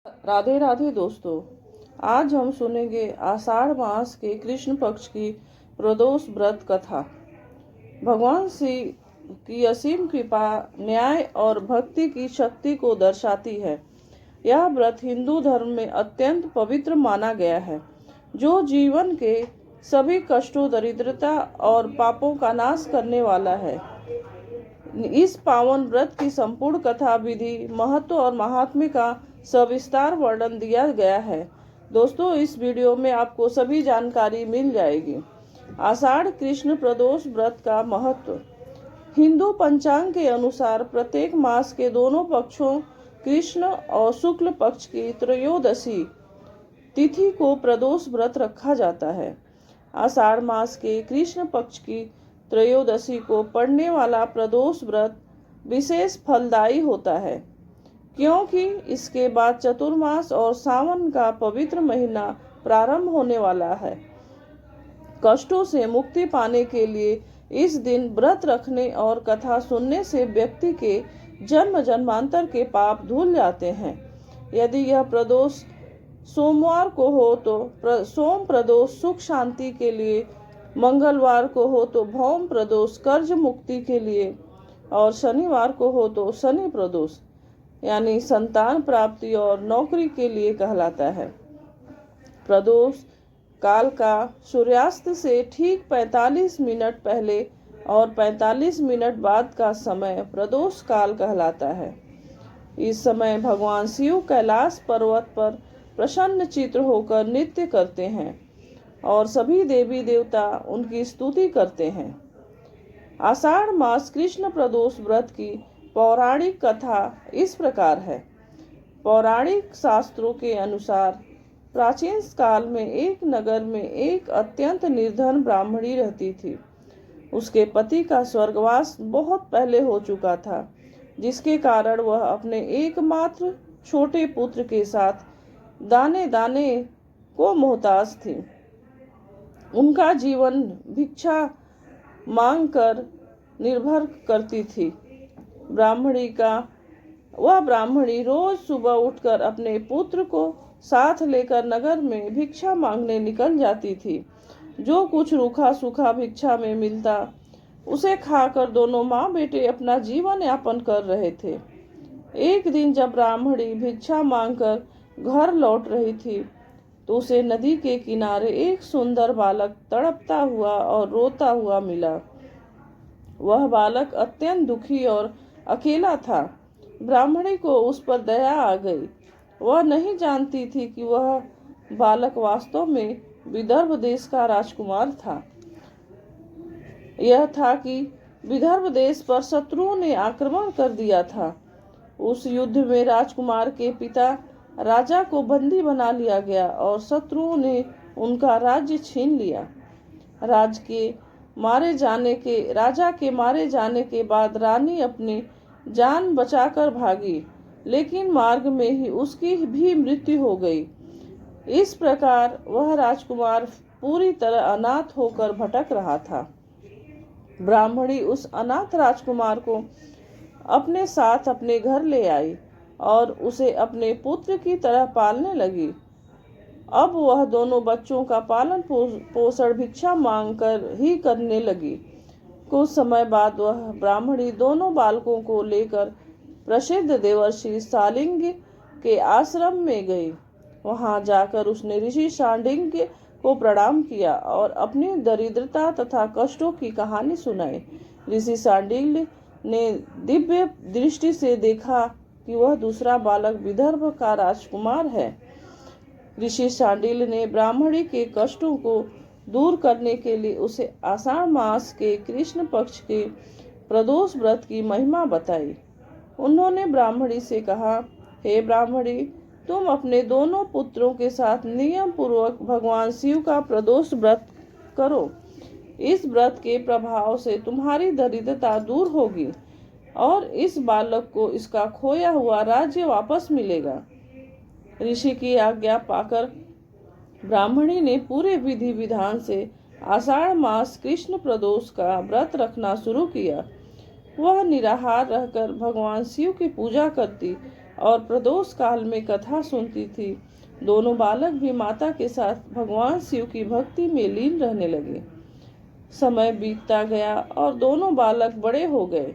राधे राधे दोस्तों। आज हम सुनेंगे आषाढ़ मास के कृष्ण पक्ष की प्रदोष व्रत कथा। भगवान श्री की असीम कृपा, न्याय और भक्ति की शक्ति को दर्शाती है। यह व्रत हिंदू धर्म में अत्यंत पवित्र माना गया है, जो जीवन के सभी कष्टों, दरिद्रता और पापों का नाश करने वाला है। इस पावन व्रत की संपूर्ण कथा, विधि, महत्व और महात्म्य का सविस्तार वर्णन दिया गया है। दोस्तों, इस वीडियो में आपको सभी जानकारी मिल जाएगी। आषाढ़ कृष्ण प्रदोष व्रत का महत्व। हिंदू पंचांग के अनुसार प्रत्येक मास के दोनों पक्षों, कृष्ण और शुक्ल पक्ष की त्रयोदशी तिथि को प्रदोष व्रत रखा जाता है। आषाढ़ मास के कृष्ण पक्ष की त्रयोदशी को पड़ने वाला प्रदोष व्रत विशेष फलदायी होता है, क्योंकि इसके बाद चतुर्मास और सावन का पवित्र महीना प्रारंभ होने वाला है। कष्टों से मुक्ति पाने के लिए इस दिन व्रत रखने और कथा सुनने से व्यक्ति के जन्म जन्मांतर के पाप धुल जाते हैं। यदि यह प्रदोष सोमवार को हो तो सोम प्रदोष सुख शांति के लिए, मंगलवार को हो तो भौम प्रदोष कर्ज मुक्ति के लिए, और शनिवार को हो तो शनि प्रदोष यानी संतान प्राप्ति और नौकरी के लिए कहलाता है। प्रदोष काल का सूर्यास्त से ठीक 45 मिनट पहले और 45 मिनट बाद का समय प्रदोष काल कहलाता है। इस समय भगवान शिव कैलाश पर्वत पर प्रसन्न चित्त होकर नृत्य करते हैं और सभी देवी देवता उनकी स्तुति करते हैं। आषाढ़ मास कृष्ण प्रदोष व्रत की पौराणिक कथा इस प्रकार है। पौराणिक शास्त्रों के अनुसार प्राचीन काल में एक नगर में एक अत्यंत निर्धन ब्राह्मणी रहती थी। उसके पति का स्वर्गवास बहुत पहले हो चुका था, जिसके कारण वह अपने एकमात्र छोटे पुत्र के साथ दाने दाने को मोहताज थी। उनका जीवन भिक्षा मांग कर निर्भर करती थी। वह ब्राह्मणी रोज सुबह उठकर अपने पुत्र को साथ लेकर नगर में भिक्षा मांगने निकल जाती थी। जो कुछ रूखा सूखा भिक्षा में मिलता, उसे खाकर दोनों माँ बेटे अपना जीवन यापन कर रहे थे। एक दिन जब ब्राह्मणी भिक्षा मांगकर घर लौट रही थी, तो उसे नदी के किनारे एक सुंदर बालक तड़पता हुआ और रोता हुआ मिला। वह बालक अत्यंत दुखी और अकेला था। ब्राह्मणी को उस पर दया आ गई। वह नहीं जानती थी कि वह बालक वास्तव में विदर्भ देश का राजकुमार था। यह था कि विदर्भ देश पर शत्रुओं ने आक्रमण कर दिया था। उस युद्ध में राजकुमार के पिता राजा को बंदी बना लिया गया और शत्रुओं ने उनका राज्य छीन लिया। राजा के मारे जाने के बाद रानी अपनी जान बचाकर भागी, लेकिन मार्ग में ही उसकी भी मृत्यु हो गई। इस प्रकार वह राजकुमार पूरी तरह अनाथ होकर भटक रहा था। ब्राह्मणी उस अनाथ राजकुमार को अपने साथ अपने घर ले आई और उसे अपने पुत्र की तरह पालने लगी। अब वह दोनों बच्चों का पालन पोषण भिक्षा मांगकर ही करने लगी। कुछ समय बाद वह ब्राह्मणी दोनों बालकों को लेकर प्रसिद्ध देवर्षि शालिंग के आश्रम में गई। वहां जाकर उसने ऋषि शांडिल्य को प्रणाम किया और अपनी दरिद्रता तथा कष्टों की कहानी सुनाई। ऋषि शांडिल्य ने दिव्य दृष्टि से देखा कि वह दूसरा बालक विदर्भ का राजकुमार है। ऋषि शांडिल्य ने ब्राह्मणी के कष्टों को दूर करने के लिए उसे आषाढ़ मास के कृष्ण पक्ष के प्रदोष व्रत की महिमा बताई। उन्होंने ब्राह्मणी से कहा, हे ब्राह्मणी, तुम अपने दोनों पुत्रों के साथ नियम पूर्वक भगवान शिव का प्रदोष व्रत करो। इस व्रत के प्रभाव से तुम्हारी दरिद्रता दूर होगी और इस बालक को इसका खोया हुआ राज्य वापस मिलेगा। ऋषि की आज्ञा पाकर ब्राह्मणी ने पूरे विधि विधान से आषाढ़ मास कृष्ण प्रदोष का व्रत रखना शुरू किया। वह निराहार रहकर भगवान शिव की पूजा करती और प्रदोष काल में कथा सुनती थी। दोनों बालक भी माता के साथ भगवान शिव की भक्ति में लीन रहने लगे। समय बीतता गया और दोनों बालक बड़े हो गए।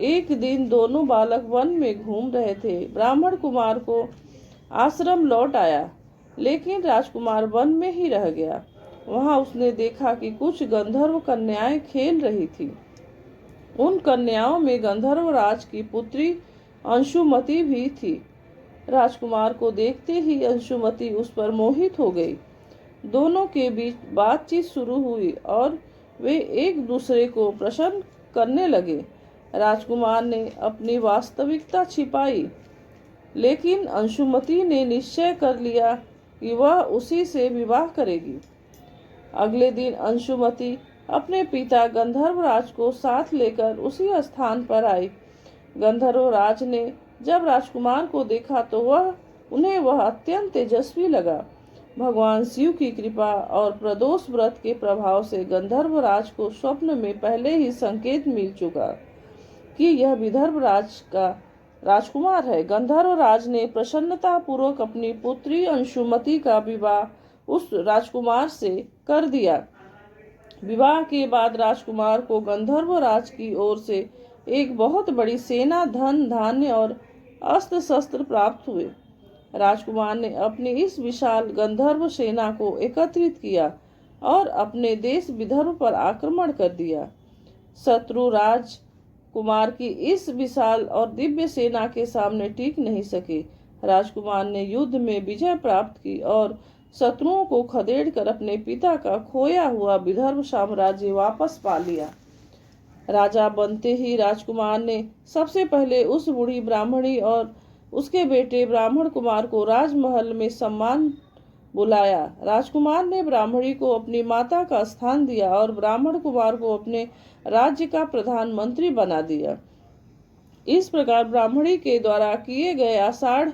एक दिन दोनों बालक वन में घूम रहे थे। ब्राह्मण कुमार को आश्रम लौट आया, लेकिन राजकुमार वन में ही रह गया। वहां उसने देखा कि कुछ गंधर्व कन्याएं खेल रही थी। उन कन्याओं में गंधर्व राज की पुत्री अंशुमति भी थी। राजकुमार को देखते ही अंशुमति उस पर मोहित हो गई। दोनों के बीच बातचीत शुरू हुई और वे एक दूसरे को प्रसन्न करने लगे। राजकुमार ने अपनी वास्तविकता छिपाई, लेकिन अंशुमति ने निश्चय कर लिया कि वह उसी से विवाह करेगी। अगले दिन अंशुमति अपने पिता गंधर्वराज को साथ लेकर उसी स्थान पर आई। गंधर्वराज ने जब राजकुमार को देखा तो उन्हें वह अत्यंत तेजस्वी लगा। भगवान शिव की कृपा और प्रदोष व्रत के प्रभाव से गंधर्वराज को स्वप्न में पहले ही संकेत मिल चुका कि यह विदर्भ राज का राजकुमार है। गंधर्वराज ने प्रसन्नता पूर्वक अपनी पुत्री अंशुमति का विवाह उस राजकुमार से कर दिया। विवाह के बाद राजकुमार को गंधर्वराज की ओर से एक बहुत बड़ी सेना, धन धान्य और अस्त्र शस्त्र प्राप्त हुए। राजकुमार ने अपनी इस विशाल गंधर्व सेना को एकत्रित किया और अपने देश विदर्भ पर आक्रमण कर दिया। शत्रु राजकुमार की इस विशाल और दिव्य सेना के सामने टिक नहीं सके। राजकुमार ने युद्ध में विजय प्राप्त की और शत्रुओं को खदेड़कर अपने पिता का खोया हुआ विदर्भ साम्राज्य वापस पा लिया। राजा बनते ही राजकुमार ने सबसे पहले उस बूढ़ी ब्राह्मणी और उसके बेटे ब्राह्मण कुमार को राजमहल में सम्मान बुलाया। राजकुमार ने ब्राह्मणी को अपनी माता का स्थान दिया और ब्राह्मण कुमार को अपने राज्य का प्रधानमंत्री बना दिया। इस प्रकार ब्राह्मणी के द्वारा किए गए आषाढ़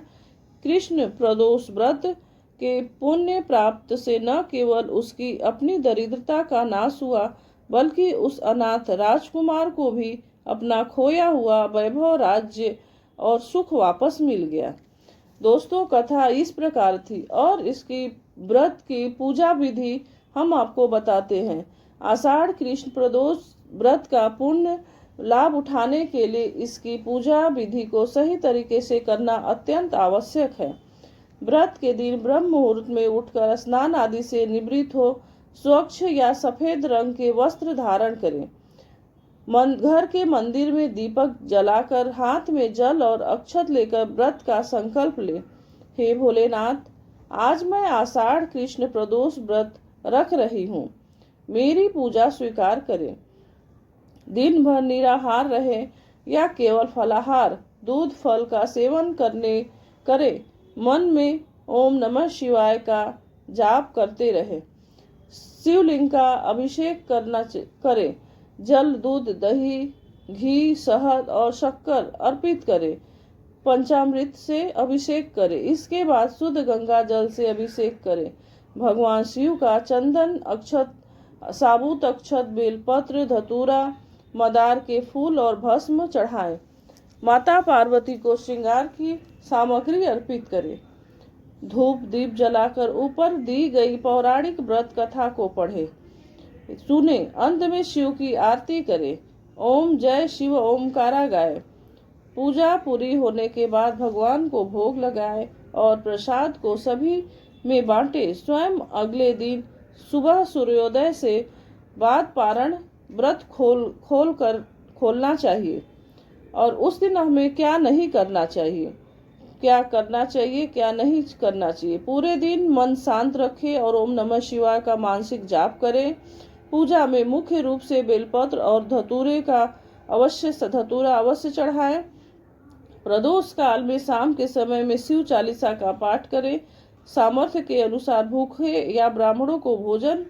कृष्ण प्रदोष व्रत के पुण्य प्राप्त से न केवल उसकी अपनी दरिद्रता का नाश हुआ, बल्कि उस अनाथ राजकुमार को भी अपना खोया हुआ वैभव, राज्य और सुख वापस मिल गया। दोस्तों, कथा इस प्रकार थी और इसकी व्रत की पूजा विधि हम आपको बताते हैं। आषाढ़ कृष्ण प्रदोष व्रत का पुण्य लाभ उठाने के लिए इसकी पूजा विधि को सही तरीके से करना अत्यंत आवश्यक है। व्रत के दिन ब्रह्म मुहूर्त में उठकर स्नान आदि से निवृत्त हो स्वच्छ या सफेद रंग के वस्त्र धारण करें। घर के मंदिर में दीपक जलाकर हाथ में जल और अक्षत लेकर व्रत का संकल्प ले। हे भोलेनाथ, आज मैं आषाढ़ कृष्ण प्रदोष व्रत रख रही हूँ, मेरी पूजा स्वीकार करें। दिन भर निराहार रहे या केवल फलाहार दूध फल का सेवन करे। मन में ओम नमः शिवाय का जाप करते रहे। शिवलिंग का अभिषेक करे। जल, दूध, दही, घी, शहद और शक्कर अर्पित करे। पंचामृत से अभिषेक करे। इसके बाद शुद्ध गंगा जल से अभिषेक करे। भगवान शिव का चंदन, अक्षत, साबुत अक्षत, बेलपत्र, धतूरा, मदार के फूल और भस्म चढ़ाएं। माता पार्वती को श्रृंगार की सामग्री अर्पित करें। धूप दीप जलाकर ऊपर दी गई पौराणिक व्रत कथा को पढ़े, सुने। अंत में शिव की आरती करे। ओम जय शिव ओमकारा गाए। पूजा पूरी होने के बाद भगवान को भोग लगाए और प्रसाद को सभी में बांटे। स्वयं अगले दिन सुबह सूर्योदय से बाद पारण व्रत खोलना चाहिए। और उस दिन हमें क्या नहीं करना चाहिए, क्या करना चाहिए, क्या नहीं करना चाहिए। पूरे दिन मन शांत रखें और ओम नमः शिवाय का मानसिक जाप करें। पूजा में मुख्य रूप से बेलपत्र और धतूरा अवश्य चढ़ाएं। प्रदोष काल में शाम के समय में शिव चालीसा का पाठ करें। सामर्थ्य के अनुसार भूखे या ब्राह्मणों को भोजन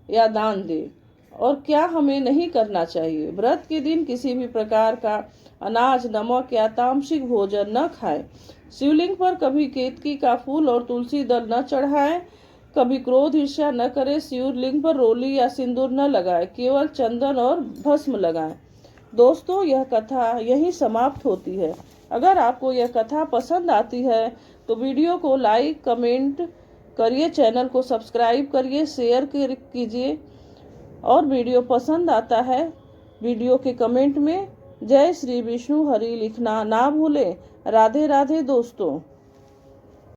या दान दें। और क्या हमें नहीं करना चाहिए, व्रत के दिन किसी भी प्रकार का अनाज, नमक या तामसिक भोजन न खाएं। शिवलिंग पर कभी केतकी का फूल और तुलसी दल न चढ़ाएं। कभी क्रोध ईर्ष्या न करें। शिवलिंग पर रोली या सिंदूर न लगाएं, केवल चंदन और भस्म लगाएं। दोस्तों, यह कथा यहीं समाप्त होती है। अगर आपको यह कथा पसंद आती है तो वीडियो को लाइक कमेंट करिए, चैनल को सब्सक्राइब करिए, शेयर कीजिए और वीडियो पसंद आता है वीडियो के कमेंट में जय श्री विष्णु हरि लिखना ना भूलें। राधे राधे दोस्तों।